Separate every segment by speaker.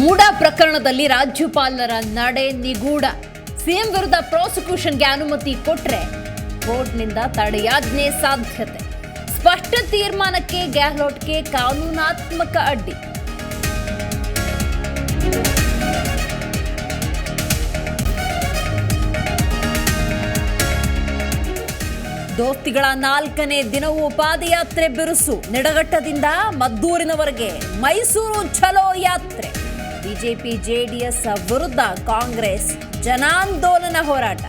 Speaker 1: ಮೂಡಾ ಪ್ರಕರಣದಲ್ಲಿ ರಾಜ್ಯಪಾಲರ ನಡೆ ನಿಗೂಢ. ಸಿಎಂ ವಿರುದ್ಧ ಪ್ರಾಸಿಕ್ಯೂಷನ್ಗೆ ಅನುಮತಿ ಕೊಟ್ರೆ ಕೋರ್ಟ್ನಿಂದ ತಡೆಯಾಜ್ಞೆ ಸಾಧ್ಯತೆ. ಸ್ಪಷ್ಟ ತೀರ್ಮಾನಕ್ಕೆ ಗೆಹ್ಲೋಟ್ಗೆ ಕಾನೂನಾತ್ಮಕ ಅಡ್ಡಿ. ದೋಸ್ತಿಗಳ 4ನೇ ದಿನವೂ ಪಾದಯಾತ್ರೆ ಬಿರುಸು. ನಿಡಘಟ್ಟದಿಂದ ಮದ್ದೂರಿನವರೆಗೆ ಮೈಸೂರು ಚಲೋ ಯಾತ್ರೆ. ಬಿಜೆಪಿ ಜೆಡಿಎಸ್ ವಿರುದ್ಧ ಕಾಂಗ್ರೆಸ್ ಜನಾಂದೋಲನ ಹೋರಾಟ.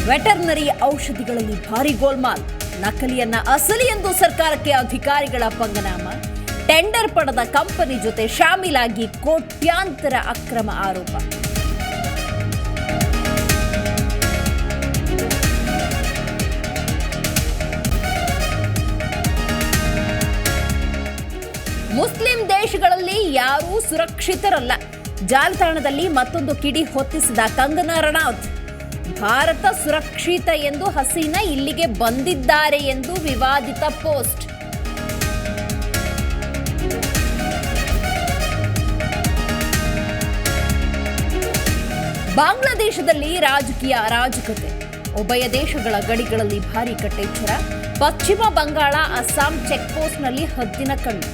Speaker 1: ವೆಟರ್ನರಿ ಔಷಧಿಗಳಲ್ಲಿ ಭಾರಿ ಗೋಲ್ಮಾಲ್. ನಕಲಿಯನ್ನ ಅಸಲಿ ಎಂದು ಸರ್ಕಾರಕ್ಕೆ ಅಧಿಕಾರಿಗಳ ಪಂಗನಾಮ. ಟೆಂಡರ್ ಪಡೆದ ಕಂಪನಿ ಜೊತೆ ಶಾಮೀಲಾಗಿ ಕೋಟ್ಯಾಂತರ ಅಕ್ರಮ ಆರೋಪ. ಮುಸ್ಲಿಂ ದೇಶಗಳಲ್ಲಿ ಯಾರೂ ಸುರಕ್ಷಿತರಲ್ಲ. ಜಾಲತಾಣದಲ್ಲಿ ಮತ್ತೊಂದು ಕಿಡಿ ಹೊತ್ತಿಸಿದ ಕಂಗನಾ ರನೌತ್. ಭಾರತ ಸುರಕ್ಷಿತ ಎಂದು ಹಸೀನಾ ಇಲ್ಲಿಗೆ ಬಂದಿದ್ದಾರೆ ಎಂದು ವಿವಾದಿತ ಪೋಸ್ಟ್. ಬಾಂಗ್ಲಾದೇಶದಲ್ಲಿ ರಾಜಕೀಯ ಅರಾಜಕತೆ. ಉಭಯ ದೇಶಗಳ ಗಡಿಗಳಲ್ಲಿ ಭಾರೀ ಕಟ್ಟೆಚ್ಚರ. ಪಶ್ಚಿಮ ಬಂಗಾಳ ಅಸ್ಸಾಂ ಚೆಕ್ ಪೋಸ್ಟ್ನಲ್ಲಿ ಹದ್ದಿನ ಕಣ್ಣು.